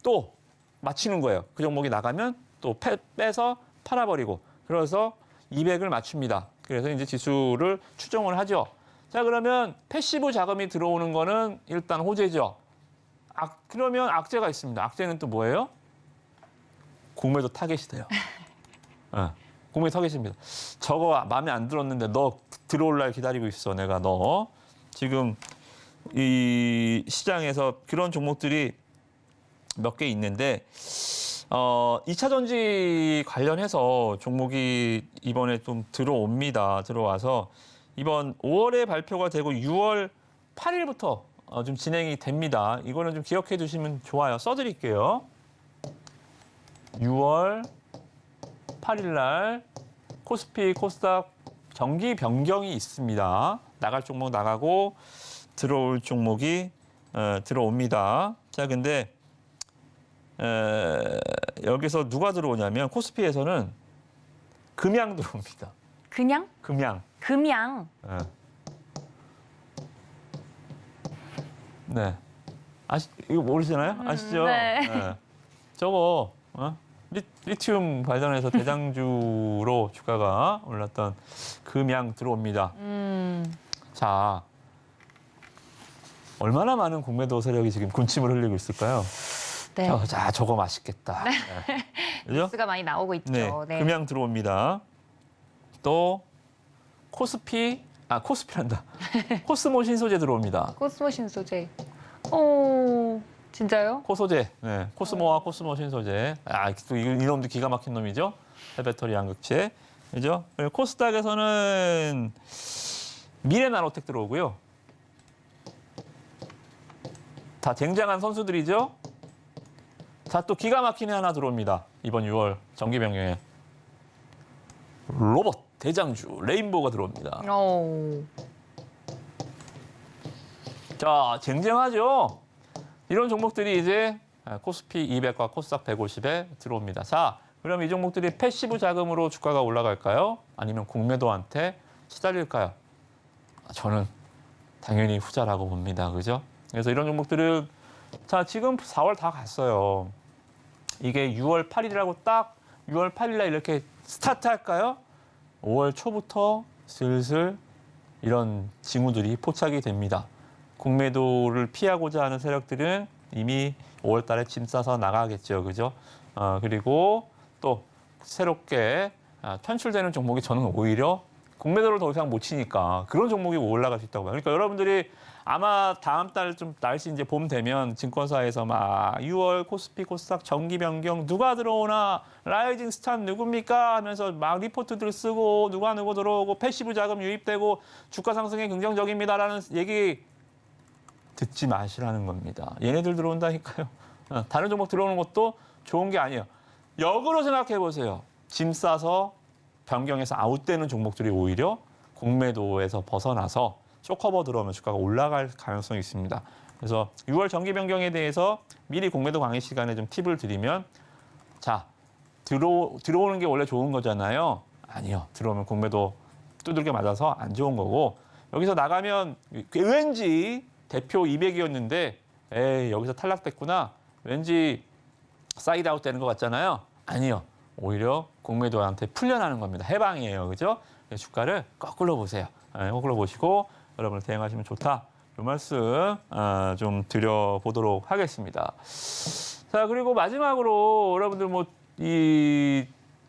또 맞추는 거예요. 그 종목이 나가면 또 빼서 팔아버리고 그래서 200을 맞춥니다. 그래서 이제 지수를 추정을 하죠. 자, 그러면 패시브 자금이 들어오는 거는 일단 호재죠. 그러면 악재가 있습니다. 악재는 또 뭐예요? 공매도 타겟이 돼요. 공매 타겟입니다. 저거 마음에 안 들었는데 너 들어올 날 기다리고 있어. 내가 너. 지금 이 시장에서 그런 종목들이 몇 개 있는데 2차 전지 관련해서 종목이 이번에 좀 들어옵니다. 들어와서 이번 5월에 발표가 되고 6월 8일부터 좀 진행이 됩니다. 이거는 좀 기억해 두시면 좋아요. 써드릴게요. 6월 8일 날 코스피, 코스닥 정기 변경이 있습니다. 나갈 종목 나가고 들어올 종목이 들어옵니다. 자, 근데 여기서 누가 들어오냐면 코스피에서는 금양 들어옵니다. 그냥? 금양. 금양. 네. 이거 모르시나요? 아시죠? 네. 저거 리튬 관련해서 대장주로 주가가 올랐던 금양 들어옵니다. 자, 얼마나 많은 공매도 세력이 지금 군침을 흘리고 있을까요? 네. 자, 저거 맛있겠다. 네. 그죠? 뉴스가 많이 나오고 있죠. 네, 네. 금양 들어옵니다. 또 코스피란다. 코스모 신소재 들어옵니다. 코스모 신소재. 오, 진짜요? 코소재, 네, 코스모와 코스모 신소재. 또 이놈도 기가 막힌 놈이죠. 해배터리 양극재, 그죠? 그리고 코스닥에서는 미래나노텍 들어오고요. 다 쟁쟁한 선수들이죠. 자, 또 기가 막힌 애 하나 들어옵니다. 이번 6월 정기 변경에 로봇 대장주 레인보우가 들어옵니다. 오. 자, 쟁쟁하죠. 이런 종목들이 이제 코스피 200과 코스닥 150에 들어옵니다. 자, 그럼 이 종목들이 패시브 자금으로 주가가 올라갈까요? 아니면 공매도한테 시달릴까요? 저는 당연히 후자라고 봅니다. 그죠? 그래서 이런 종목들은 자, 지금 4월 다 갔어요. 이게 6월 8일이라고 딱 6월 8일 날 이렇게 스타트 할까요? 5월 초부터 슬슬 이런 징후들이 포착이 됩니다. 공매도를 피하고자 하는 세력들은 이미 5월 달에 짐 싸서 나가겠죠. 그죠? 그리고 또 새롭게 편출되는 종목이 저는 오히려 공매도를 더 이상 못 치니까 그런 종목이 올라갈 수 있다고 봐요. 그러니까 여러분들이 아마 다음 달 좀 날씨 이제 봄 되면 증권사에서 막 6월 코스피 코스닥 정기 변경 누가 들어오나 라이징 스타 누굽니까 하면서 막 리포트들 쓰고 누가 누구 들어오고 패시브 자금 유입되고 주가 상승에 긍정적입니다라는 얘기 듣지 마시라는 겁니다. 얘네들 들어온다니까요. 다른 종목 들어오는 것도 좋은 게 아니에요. 역으로 생각해 보세요. 짐 싸서 변경해서 아웃되는 종목들이 오히려 공매도에서 벗어나서 쇼커버 들어오면 주가가 올라갈 가능성이 있습니다. 그래서 6월 정기 변경에 대해서 미리 공매도 강의 시간에 좀 팁을 드리면 자, 들어오는 게 원래 좋은 거잖아요. 아니요. 들어오면 공매도 두들겨 맞아서 안 좋은 거고 여기서 나가면 왠지 대표 200이었는데 에이 여기서 탈락됐구나. 왠지 사이드 아웃 되는 것 같잖아요. 아니요. 오히려 공매도한테 풀려나는 겁니다. 해방이에요. 그죠? 주가를 거꾸로 보세요. 거꾸로 보시고 여러분을 대응하시면 좋다. 이 말씀 좀 드려보도록 하겠습니다. 자, 그리고 마지막으로 여러분들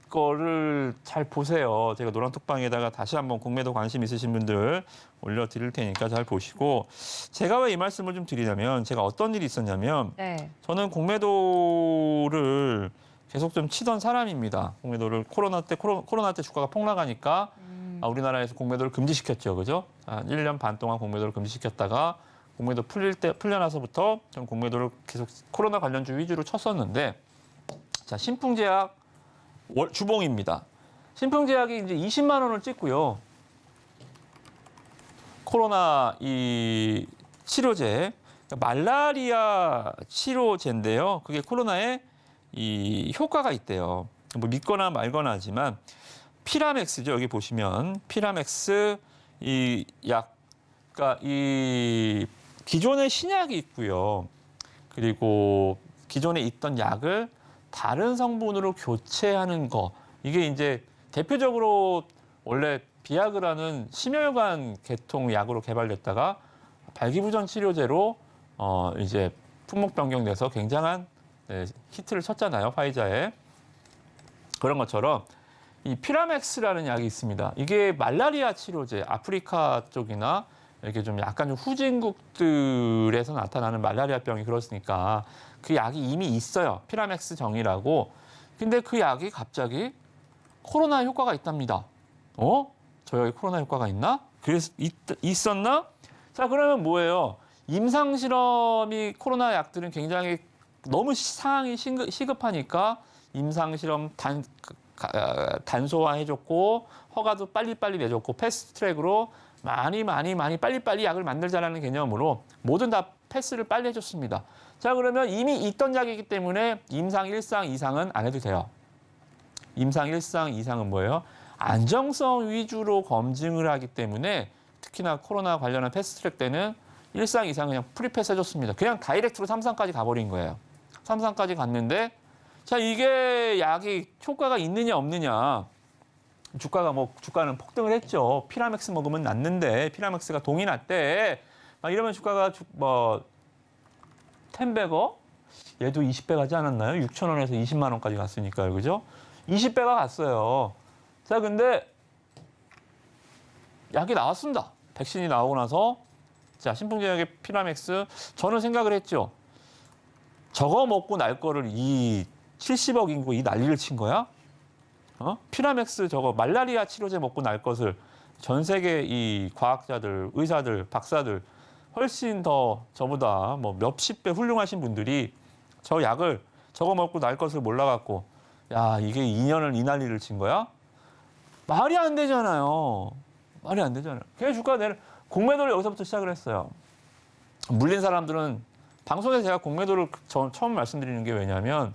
이거를 잘 보세요. 제가 노란톡방에다가 다시 한번 공매도 관심 있으신 분들 올려드릴 테니까 잘 보시고 제가 왜 이 말씀을 좀 드리냐면 제가 어떤 일이 있었냐면 네. 저는 공매도를 계속 좀 치던 사람입니다. 공매도를 코로나 때 주가가 폭락하니까 우리나라에서 공매도를 금지시켰죠. 그죠? 1년 반 동안 공매도를 금지시켰다가 공매도 풀려나서부터 좀 공매도를 계속 코로나 관련주 위주로 쳤었는데 자, 신풍제약 주봉입니다. 신풍제약이 이제 20만 원을 찍고요. 코로나 이 치료제 그러니까 말라리아 치료제인데요. 그게 코로나에 이 효과가 있대요. 뭐 믿거나 말거나 하지만 피라맥스죠. 여기 보시면 피라맥스 이 약, 그러니까 이 기존의 신약이 있고요. 그리고 기존에 있던 약을 다른 성분으로 교체하는 거. 이게 이제 대표적으로 원래 비아그라는 심혈관 계통 약으로 개발됐다가 발기부전 치료제로 이제 품목 변경돼서 굉장한 히트를 쳤잖아요. 화이자에. 그런 것처럼 이 피라맥스라는 약이 있습니다. 이게 말라리아 치료제, 아프리카 쪽이나 이렇게 좀 약간 좀 후진국들에서 나타나는 말라리아 병이 그렇으니까 그 약이 이미 있어요. 피라맥스 정이라고. 근데 그 약이 갑자기 코로나 효과가 있답니다. 저 약에 코로나 효과가 있나? 그래서 있었나? 자, 그러면 뭐예요? 임상 실험이 코로나 약들은 굉장히 너무 상황이 시급하니까 임상 실험 단소화해줬고 허가도 빨리빨리 내줬고 패스트트랙으로 많이 빨리빨리 약을 만들자라는 개념으로 뭐든 다 패스를 빨리 해줬습니다. 자, 그러면 이미 있던 약이기 때문에 임상 1상 이상은 안 해도 돼요. 임상 1상 이상은 뭐예요? 안정성 위주로 검증을 하기 때문에 특히나 코로나 관련한 패스트트랙 때는 1상 이상 그냥 프리패스 해줬습니다. 그냥 다이렉트로 3상까지 가버린 거예요. 3상까지 갔는데 자, 이게 약이 효과가 있느냐 없느냐. 주가는 폭등을 했죠. 피라맥스 먹으면 낫는데 피라맥스가 동이 났대. 막 이러면 주가가 10배거? 얘도 20배 가지 않았나요? 6,000원에서 20만 원까지 갔으니까요. 그죠? 20배가 갔어요. 자, 근데 약이 나왔습니다. 백신이 나오고 나서 자, 신풍제약의 피라맥스 저는 생각을 했죠. 저거 먹고 날 거를 이 70억 인구 이 난리를 친 거야? 피라맥스 저거 말라리아 치료제 먹고 날 것을 전 세계 이 과학자들, 의사들, 박사들 훨씬 더 저보다 뭐 몇십 배 훌륭하신 분들이 저 약을 저거 먹고 날 것을 몰라갖고 야, 이게 2년을 이 난리를 친 거야? 말이 안 되잖아요. 말이 안 되잖아요. 그래서 주가 내려 공매도를 여기서부터 시작을 했어요. 물린 사람들은 방송에서 제가 공매도를 처음 말씀드리는 게 왜냐면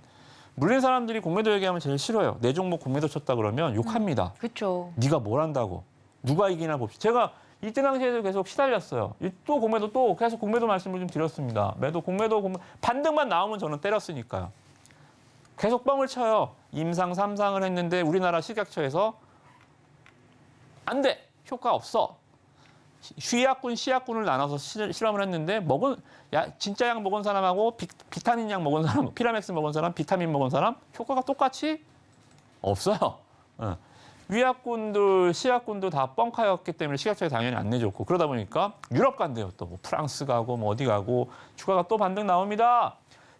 물린 사람들이 공매도 얘기하면 제일 싫어요. 내 종목 공매도 쳤다 그러면 욕합니다. 그렇죠. 네가 뭘 한다고. 누가 이기나 봅시다. 제가 이때 당시에도 계속 시달렸어요. 또 공매도 또 계속 공매도 말씀을 좀 드렸습니다. 공매도 반등만 나오면 저는 때렸으니까요. 계속 뻥을 쳐요. 임상 3상을 했는데 우리나라 식약처에서 안 돼. 효과 없어. 쉬약군, 시약군을 나눠서 실험을 했는데 진짜 약 먹은 사람하고 비타민 약 먹은 사람, 피라맥스 먹은 사람, 비타민 먹은 사람 효과가 똑같이 없어요. 위약군들, 시약군도 다 뻥카였기 때문에 식약처에 당연히 안 내줬고 그러다 보니까 유럽 간대요. 또 뭐 프랑스 가고 뭐 어디 가고 주가가 또 반등 나옵니다.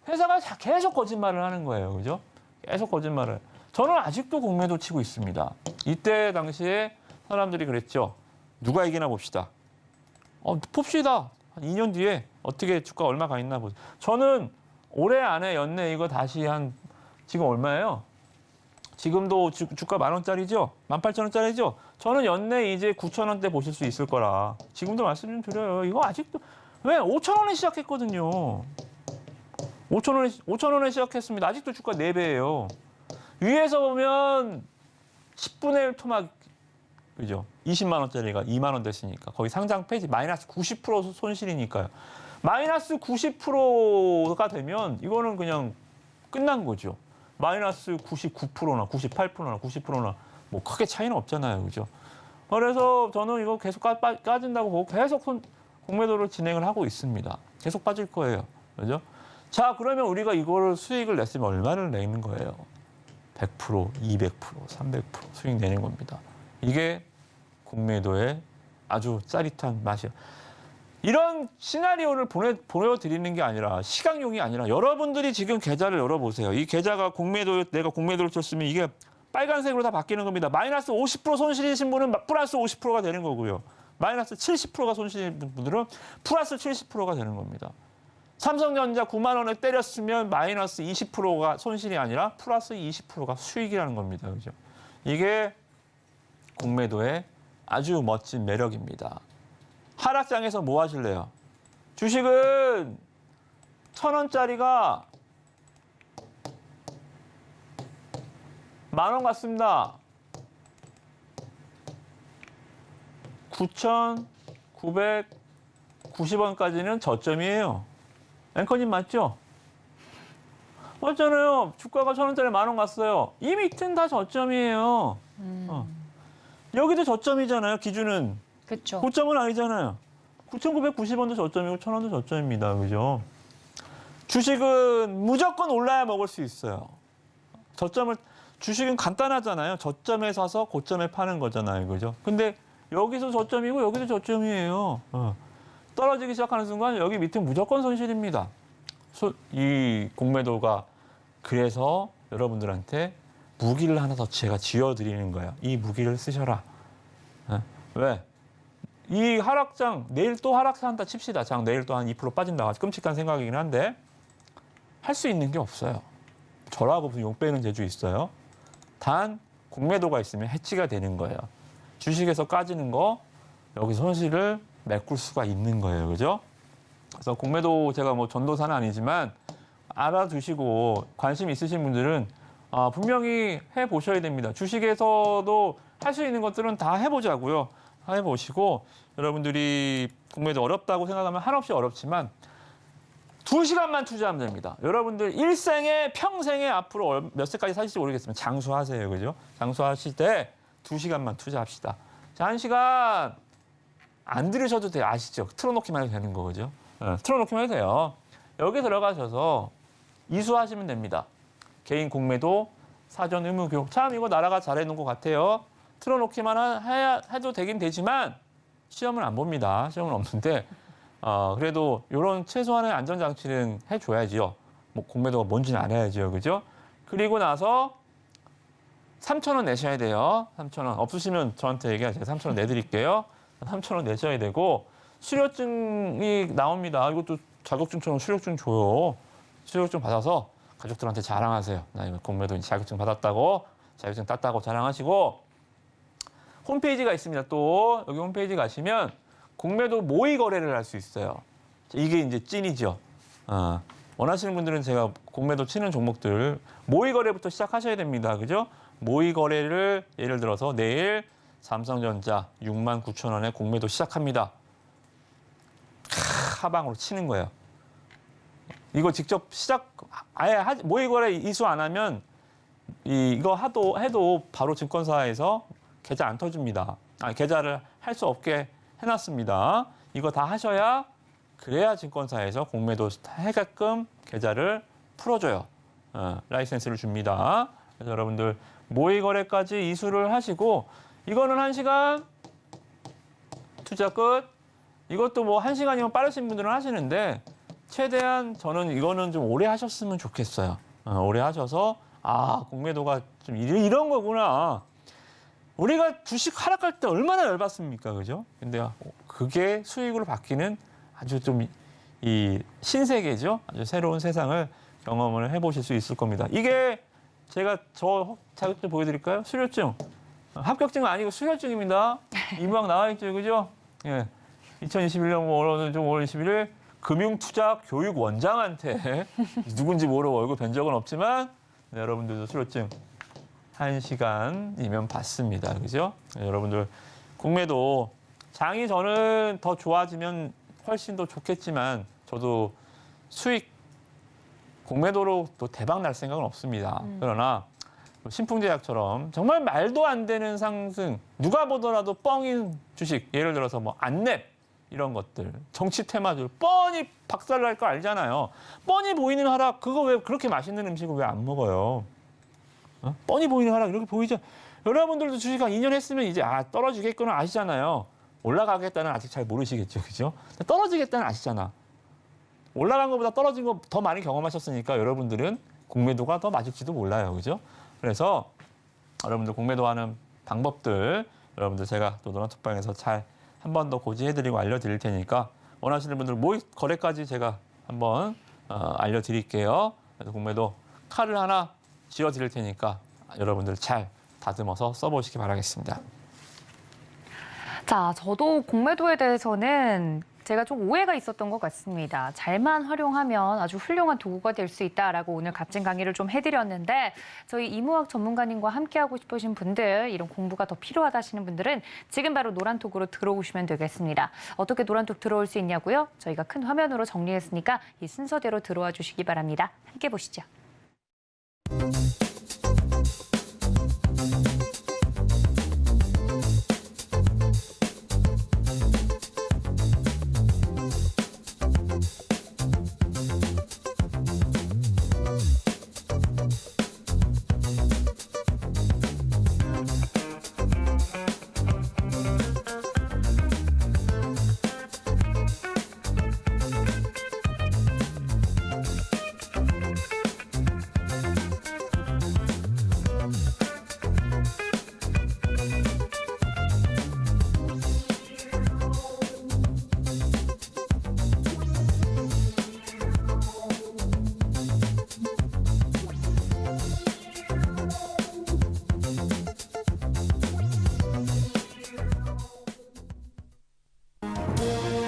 회사가 계속 거짓말을 하는 거예요. 그죠? 계속 거짓말을. 저는 아직도 공매도 치고 있습니다. 이때 당시에 사람들이 그랬죠. 누가 이기나 봅시다. 봅시다. 한 2년 뒤에 어떻게 주가 얼마 가 있나 보세요. 저는 올해 안에 연내 이거 다시 지금 얼마예요? 지금도 주가 10,000원짜리죠? 18,000원짜리죠? 저는 연내 이제 9,000원대 보실 수 있을 거라. 지금도 말씀 좀 드려요. 이거 아직도 왜 5,000원에 시작했거든요. 5,000원에 시작했습니다. 아직도 주가 4배예요. 위에서 보면 10분의 1 토막 그죠? 20만 원짜리가 2만 원 됐으니까 거의 상장 폐지 마이너스 90% 손실이니까요. 마이너스 90%가 되면 이거는 그냥 끝난 거죠. 마이너스 99%나 98%나 90%나 뭐 크게 차이는 없잖아요. 그죠? 그래서 저는 이거 계속 까진다고 보고 계속 공매도를 진행을 하고 있습니다. 계속 빠질 거예요. 그죠? 자, 그러면 우리가 이거를 수익을 냈으면 얼마를 내는 거예요? 100%, 200%, 300% 수익 내는 겁니다. 이게 공매도의 아주 짜릿한 맛이에요. 이런 시나리오를 보여드리는 게 아니라 시각용이 아니라 여러분들이 지금 계좌를 열어보세요. 이 계좌가 내가 공매도를 쳤으면 이게 빨간색으로 다 바뀌는 겁니다. 마이너스 50% 손실이신 분은 플러스 50%가 되는 거고요. 마이너스 70%가 손실인 분들은 플러스 70%가 되는 겁니다. 삼성전자 9만 원에 때렸으면 마이너스 20%가 손실이 아니라 플러스 20%가 수익이라는 겁니다. 그죠? 이게 공매도의 아주 멋진 매력입니다. 하락장에서 뭐 하실래요? 주식은 1,000원짜리가 10,000원 같습니다. 9,990원까지는 저점이에요. 앵커님 맞죠? 맞잖아요. 주가가 1,000원짜리 10,000원 갔어요. 이 밑은 다 저점이에요. 여기도 저점이잖아요. 기준은. 그렇죠. 고점은 아니잖아요. 9,990원도 저점이고 1,000원도 저점입니다. 그죠? 주식은 무조건 올라야 먹을 수 있어요. 주식은 간단하잖아요. 저점에 사서 고점에 파는 거잖아요. 그죠? 근데 여기서 저점이고 여기도 저점이에요. 떨어지기 시작하는 순간 여기 밑에 무조건 손실입니다. 이 공매도가 그래서 여러분들한테 무기를 하나 더 제가 쥐어드리는 거예요. 이 무기를 쓰셔라. 왜? 이 하락장 내일 또 하락한다 칩시다. 장 내일 또 한 2% 빠진다. 아주 끔찍한 생각이긴 한데 할 수 있는 게 없어요. 저라고 무슨 용 빼는 재주 있어요. 단 공매도가 있으면 해치가 되는 거예요. 주식에서 까지는 거 여기서 손실을 메꿀 수가 있는 거예요. 그죠? 그래서 공매도 제가 뭐 전도사는 아니지만 알아두시고 관심 있으신 분들은 분명히 해보셔야 됩니다. 주식에서도 할 수 있는 것들은 다 해보자고요. 해보시고 여러분들이 공매도 어렵다고 생각하면 한없이 어렵지만 2시간만 투자하면 됩니다. 여러분들 일생에 평생에 앞으로 몇 세까지 사실지 모르겠지만 장수하세요. 그죠? 장수하실 때 2시간만 투자합시다. 자, 1시간 안 들으셔도 돼요. 아시죠? 틀어놓기만 해도 되는 거 그죠? 틀어놓기만 해도 돼요. 여기 들어가셔서 이수하시면 됩니다. 개인 공매도 사전 의무 교육. 참 이거 나라가 잘해놓은 것 같아요. 틀어놓기만 해도 되긴 되지만 시험은 안 봅니다. 시험은 없는데 그래도 이런 최소한의 안전장치는 해줘야지요. 뭐 공매도가 뭔지는 알아야죠. 그죠? 그리고 나서 3,000원 내셔야 돼요. 3,000원. 없으시면 저한테 얘기하세요. 3,000원 내드릴게요. 3,000원 내셔야 되고 수료증이 나옵니다. 이것도 자격증처럼 수료증 줘요. 수료증 받아서 가족들한테 자랑하세요. 나 이거 공매도 자격증 받았다고, 자격증 땄다고 자랑하시고 홈페이지가 있습니다. 또 여기 홈페이지 가시면 공매도 모의 거래를 할 수 있어요. 이게 이제 찐이죠. 원하시는 분들은 제가 공매도 치는 종목들 모의 거래부터 시작하셔야 됩니다. 그죠? 모의 거래를 예를 들어서 내일 삼성전자 69,000원에 공매도 시작합니다. 하방으로 치는 거예요. 이거 직접 아예 모의 거래 이수 안 하면 이거 해도 바로 증권사에서 계좌 안 터집니다. 계좌를 할 수 없게 해놨습니다. 이거 다 하셔야 그래야 증권사에서 공매도 해게끔 계좌를 풀어줘요. 라이센스를 줍니다. 그래서 여러분들 모의 거래까지 이수를 하시고 이거는 1시간 투자 끝. 이것도 뭐 1시간이면 빠르신 분들은 하시는데 최대한 저는 이거는 좀 오래 하셨으면 좋겠어요. 오래 하셔서 공매도가 좀 이런 거구나. 우리가 주식 하락할 때 얼마나 열받습니까, 그죠? 근데 그게 수익으로 바뀌는 아주 좀 이 신세계죠. 아주 새로운 세상을 경험을 해보실 수 있을 겁니다. 이게 제가 저 자격증 보여드릴까요? 수료증. 합격증은 아니고 수료증입니다. 이무학 나와 있죠, 그죠? 예. 2021년 5월 21일 금융투자교육원장한테 누군지 모르고 얼굴 뵌 적은 없지만 여러분들도 수료증 1시간이면 받습니다. 그죠? 여러분들 공매도 장이 저는 더 좋아지면 훨씬 더 좋겠지만 저도 수익 공매도로 또 대박 날 생각은 없습니다. 그러나 신풍제약처럼 정말 말도 안 되는 상승, 누가 보더라도 뻥인 주식, 예를 들어서 뭐 안랩 이런 것들, 정치 테마들 뻔히 박살날 거 알잖아요. 뻔히 보이는 하락, 그거 왜 그렇게 맛있는 음식을 왜 안 먹어요? 뻔히 보이는 하락 이렇게 보이죠? 여러분들도 주식 한 2년 했으면 이제 떨어지겠구나 아시잖아요. 올라가겠다는 아직 잘 모르시겠죠, 그죠? 떨어지겠다는 아시잖아. 올라간 것보다 떨어진 거 더 많이 경험하셨으니까 여러분들은 공매도가 더 맞을지도 몰라요, 그죠? 그래서 여러분들 공매도하는 방법들 여러분들 제가 또 노란톡방에서 잘 한 번 더 고지해드리고 알려드릴 테니까 원하시는 분들 모의 거래까지 제가 한번 알려드릴게요. 그래서 공매도 칼을 하나 쥐어드릴 테니까 여러분들 잘 다듬어서 써보시기 바라겠습니다. 자, 저도 공매도에 대해서는 제가 좀 오해가 있었던 것 같습니다. 잘만 활용하면 아주 훌륭한 도구가 될 수 있다라고 오늘 값진 강의를 좀 해드렸는데 저희 이무학 전문가님과 함께하고 싶으신 분들, 이런 공부가 더 필요하다 하시는 분들은 지금 바로 노란톡으로 들어오시면 되겠습니다. 어떻게 노란톡 들어올 수 있냐고요? 저희가 큰 화면으로 정리했으니까 이 순서대로 들어와 주시기 바랍니다. 함께 보시죠.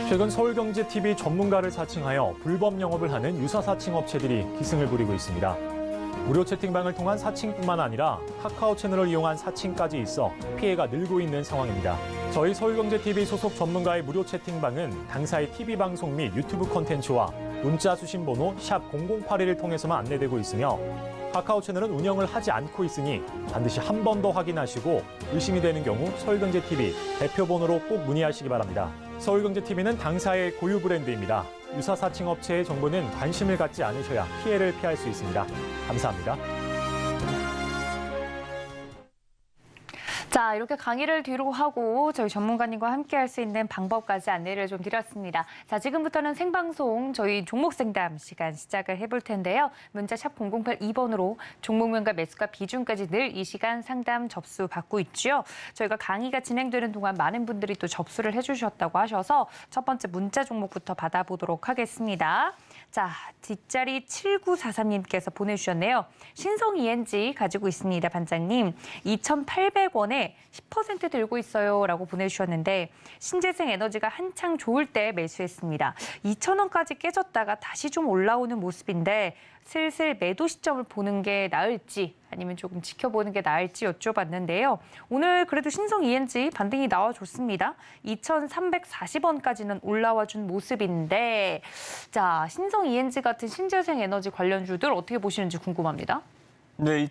최근 서울경제TV 전문가를 사칭하여 불법 영업을 하는 유사 사칭 업체들이 기승을 부리고 있습니다. 무료 채팅방을 통한 사칭뿐만 아니라 카카오 채널을 이용한 사칭까지 있어 피해가 늘고 있는 상황입니다. 저희 서울경제TV 소속 전문가의 무료 채팅방은 당사의 TV방송 및 유튜브 콘텐츠와 문자 수신 번호 샵 0081을 통해서만 안내되고 있으며 카카오 채널은 운영을 하지 않고 있으니 반드시 한 번 더 확인하시고 의심이 되는 경우 서울경제TV 대표번호로 꼭 문의하시기 바랍니다. 서울경제TV는 당사의 고유 브랜드입니다. 유사 사칭 업체의 정보는 관심을 갖지 않으셔야 피해를 피할 수 있습니다. 감사합니다. 자, 이렇게 강의를 뒤로 하고 저희 전문가님과 함께 할 수 있는 방법까지 안내를 좀 드렸습니다. 자, 지금부터는 생방송 저희 종목상담 시간 시작을 해볼 텐데요. 문자 샵 0082번으로 종목명과 매수가 비중까지 늘 이 시간 상담 접수 받고 있죠. 저희가 강의가 진행되는 동안 많은 분들이 또 접수를 해주셨다고 하셔서 첫 번째 문자 종목부터 받아보도록 하겠습니다. 자, 뒷자리 7943님께서 보내주셨네요. 신성 ENG 가지고 있습니다, 반장님. 2,800원에 10% 들고 있어요 라고 보내주셨는데 신재생 에너지가 한창 좋을 때 매수했습니다. 2,000원까지 깨졌다가 다시 좀 올라오는 모습인데 슬슬 매도 시점을 보는 게 나을지 아니면 조금 지켜보는 게 나을지 여쭤봤는데요. 오늘 그래도 신성 ENG 반등이 나와줬습니다. 2,340원까지는 올라와 준 모습인데 자, 신성 ENG 같은 신재생 에너지 관련주들 어떻게 보시는지 궁금합니다. 네,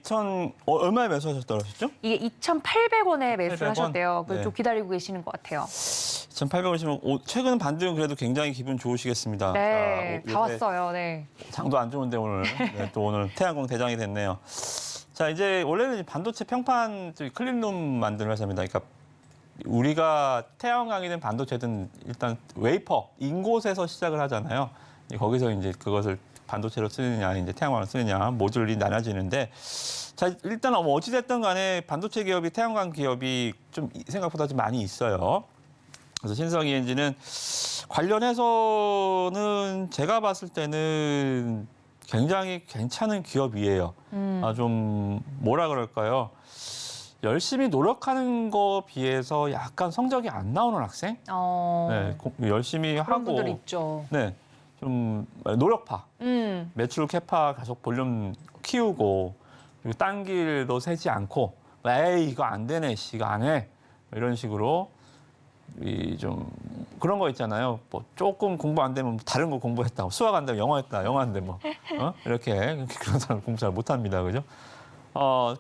얼마에 매수하셨다고 하셨죠? 이게 2,800원에 매수를 800원? 하셨대요. 네. 좀 기다리고 계시는 것 같아요. 2,800원이시면 최근 반등은 그래도 굉장히 기분 좋으시겠습니다. 네, 자, 다 요새 왔어요. 네. 장도 안 좋은데 오늘 네, 또 오늘 태양광 대장이 됐네요. 자, 이제 원래는 반도체 평판 클린룸 만드는 회사입니다. 그러니까 우리가 태양광이든 반도체든 일단 웨이퍼 인곳에서 시작을 하잖아요. 거기서 이제 그것을 반도체로 쓰느냐, 이제 태양광을 쓰느냐, 모듈이 나눠지는데, 자, 일단 어찌됐든 간에 반도체 기업이 태양광 기업이 좀 생각보다 좀 많이 있어요. 그래서 신성 ENG는 관련해서는 제가 봤을 때는 굉장히 괜찮은 기업이에요. 좀 뭐라 그럴까요? 열심히 노력하는 거 비해서 약간 성적이 안 나오는 학생? 네, 열심히 그런 하고 분들 있죠. 네, 좀 노력파, 매출 캐파 계속 볼륨 키우고 그리고 딴 길도 세지 않고 에이 이거 안 되네, 이거 안 해 이런 식으로 좀 그런 거 있잖아요. 뭐 조금 공부 안 되면 다른 거 공부했다, 수학 안 되면 영어 했다, 영어 안 되면 이렇게 그런 사람 공부 잘 못합니다, 그죠?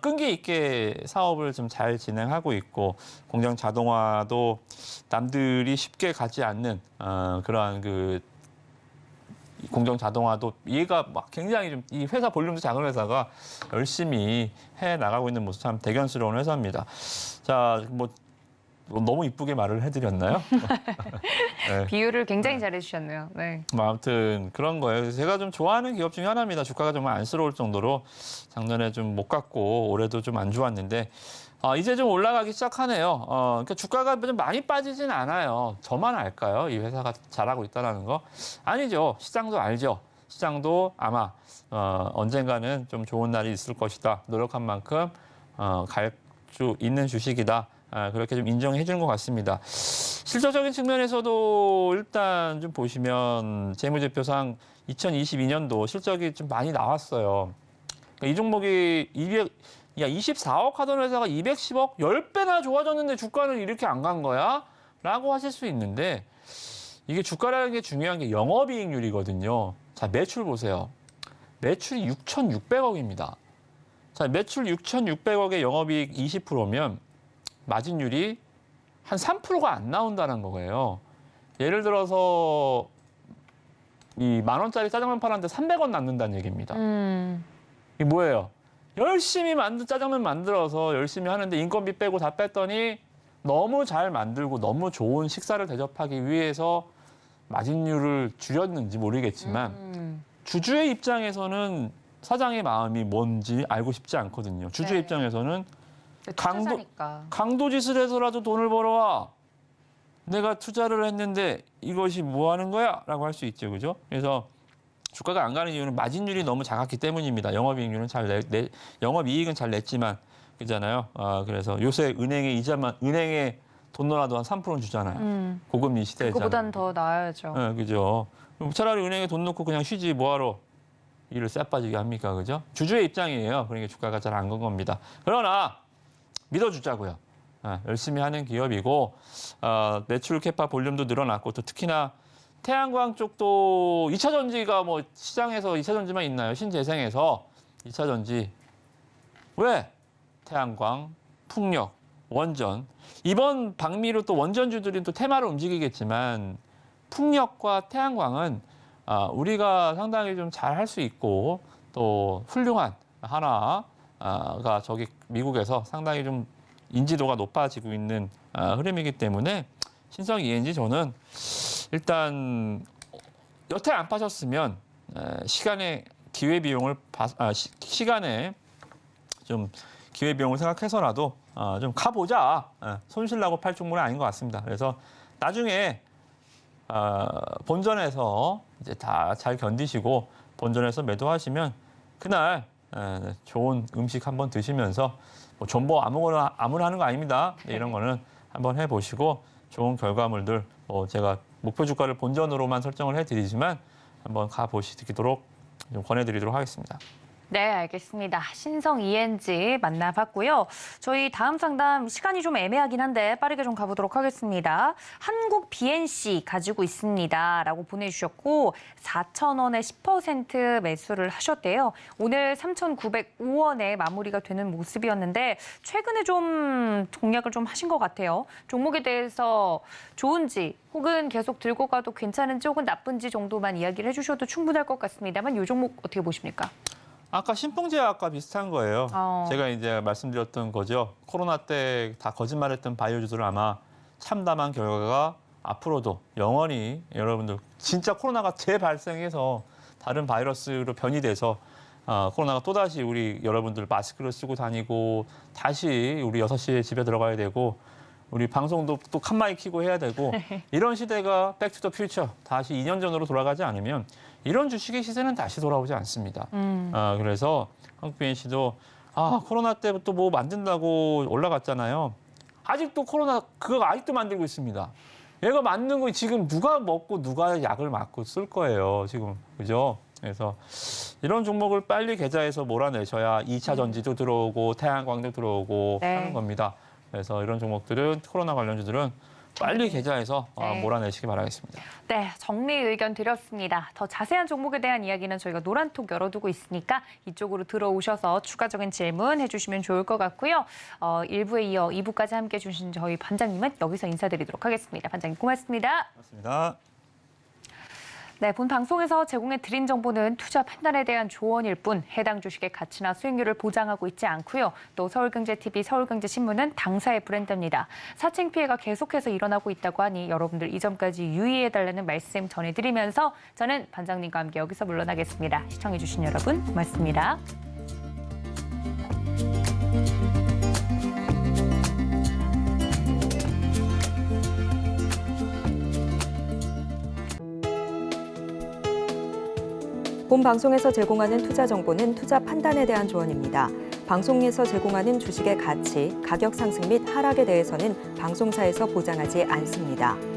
끈기 있게 사업을 좀 잘 진행하고 있고 공장 자동화도 남들이 쉽게 가지 않는 그러한 그 공정 자동화도 얘가 막 굉장히 좀 이 회사 볼륨도 작은 회사가 열심히 해 나가고 있는 모습 참 대견스러운 회사입니다. 자, 뭐 너무 이쁘게 말을 해드렸나요? 네. 비유를 굉장히 잘해주셨네요. 네. 뭐 아무튼 그런 거예요. 제가 좀 좋아하는 기업 중에 하나입니다. 주가가 정말 안쓰러울 정도로 작년에 좀 못 갔고 올해도 좀 안 좋았는데 이제 좀 올라가기 시작하네요. 그러니까 주가가 좀 많이 빠지진 않아요. 저만 알까요? 이 회사가 잘하고 있다는 거? 아니죠. 시장도 알죠. 시장도 아마 언젠가는 좀 좋은 날이 있을 것이다. 노력한 만큼 갈 수 있는 주식이다. 그렇게 좀 인정해 주는 것 같습니다. 실질적인 측면에서도 일단 좀 보시면 재무제표상 2022년도 실적이 좀 많이 나왔어요. 그러니까 이 종목이 24억 하던 회사가 210억 10배나 좋아졌는데 주가는 이렇게 안 간 거야? 라고 하실 수 있는데 이게 주가라는 게 중요한 게 영업이익률이거든요. 자, 매출 보세요. 매출이 6,600억입니다. 자, 매출 6,600억에 영업이익 20%면 마진율이 한 3%가 안 나온다는 거예요. 예를 들어서 이 10,000원짜리 짜장면 팔았는데 300원 남는다는 얘기입니다. 이게 뭐예요? 열심히 짜장면 만들어서 열심히 하는데 인건비 빼고 다 뺐더니 너무 잘 만들고 너무 좋은 식사를 대접하기 위해서 마진율을 줄였는지 모르겠지만 주주의 입장에서는 사장의 마음이 뭔지 알고 싶지 않거든요. 주주의 네. 입장에서는 투자자니까. 강도짓을 해서라도 돈을 벌어와. 내가 투자를 했는데 이것이 뭐 하는 거야? 라고 할 수 있죠. 그죠? 그래서 주가가 안 가는 이유는 마진율이 너무 작았기 때문입니다. 영업이익률은 영업이익은 잘 냈지만 그잖아요. 그래서 요새 은행에 돈 넣어놔도 한 3%는 주잖아요. 고금리 시대에서. 그거보단 더 나아야죠. 네, 그죠. 그럼 차라리 은행에 돈 넣고 그냥 쉬지 뭐하러 일을 쎄 빠지게 합니까? 그죠? 주주의 입장이에요. 그러니까 주가가 잘 안 간 겁니다. 그러나 믿어주자고요. 열심히 하는 기업이고 매출 캐파 볼륨도 늘어났고 또 특히나 태양광 쪽도 2차 전지가 뭐 시장에서 2차 전지만 있나요? 신재생에서 2차 전지 왜? 태양광, 풍력, 원전 이번 방미로 또 원전주들이 또 테마로 움직이겠지만 풍력과 태양광은 우리가 상당히 좀 잘 할 수 있고 또 훌륭한 하나가 저기 미국에서 상당히 좀 인지도가 높아지고 있는 흐름이기 때문에 신성 ENG 저는 일단 여태 안 파셨으면 시간에 기회비용을 시간에 좀 기회비용을 생각해서라도 좀 가보자. 손실 나고 팔 종목은 아닌 것 같습니다. 그래서 나중에 본전에서 이제 다 잘 견디시고 본전에서 매도하시면 그날 좋은 음식 한번 드시면서 뭐 전부 아무나 하는 거 아닙니다. 이런 거는 한번 해보시고 좋은 결과물들 제가 목표 주가를 본전으로만 설정을 해드리지만 한번 가보시도록 좀 권해드리도록 하겠습니다. 네, 알겠습니다. 신성 ENG 만나봤고요. 저희 다음 상담 시간이 좀 애매하긴 한데 빠르게 좀 가보도록 하겠습니다. 한국 BNC 가지고 있습니다. 라고 보내주셨고 4,000원에 10% 매수를 하셨대요. 오늘 3,905원에 마무리가 되는 모습이었는데 최근에 좀 공략을 좀 하신 것 같아요. 종목에 대해서 좋은지 혹은 계속 들고 가도 괜찮은지 혹은 나쁜지 정도만 이야기를 해주셔도 충분할 것 같습니다만 이 종목 어떻게 보십니까? 아까 신풍제약과 비슷한 거예요. 제가 이제 말씀드렸던 거죠. 코로나 때 다 거짓말했던 바이오주들은 아마 참담한 결과가 앞으로도 영원히 여러분들 진짜 코로나가 재발생해서 다른 바이러스로 변이돼서 코로나가 또다시 우리 여러분들 마스크를 쓰고 다니고 다시 우리 6시에 집에 들어가야 되고 우리 방송도 또 칸마이 켜고 해야 되고 이런 시대가 백투더 퓨처 다시 2년 전으로 돌아가지 않으면 이런 주식의 시세는 다시 돌아오지 않습니다. 그래서 한국 BNC도 코로나 때부터 뭐 만든다고 올라갔잖아요. 아직도 코로나 그거 아직도 만들고 있습니다. 얘가 만든 거 지금 누가 먹고 누가 약을 맞고 쓸 거예요. 지금 그죠? 그래서 이런 종목을 빨리 계좌에서 몰아내셔야 2차 전지도 들어오고 태양광도 들어오고 네. 하는 겁니다. 그래서 이런 종목들은 코로나 관련주들은 빨리 계좌에서 네. 몰아내시기 바라겠습니다. 네, 정리 의견 드렸습니다. 더 자세한 종목에 대한 이야기는 저희가 노란톡 열어두고 있으니까 이쪽으로 들어오셔서 추가적인 질문 해주시면 좋을 것 같고요. 1부에 이어 2부까지 함께해 주신 저희 반장님은 여기서 인사드리도록 하겠습니다. 반장님 고맙습니다. 고맙습니다. 네, 본 방송에서 제공해 드린 정보는 투자 판단에 대한 조언일 뿐 해당 주식의 가치나 수익률을 보장하고 있지 않고요. 또 서울경제TV, 서울경제신문은 당사의 브랜드입니다. 사칭 피해가 계속해서 일어나고 있다고 하니 여러분들 이 점까지 유의해달라는 말씀 전해드리면서 저는 반장님과 함께 여기서 물러나겠습니다. 시청해주신 여러분 고맙습니다. 본 방송에서 제공하는 투자 정보는 투자 판단에 대한 조언입니다. 방송에서 제공하는 주식의 가치, 가격 상승 및 하락에 대해서는 방송사에서 보장하지 않습니다.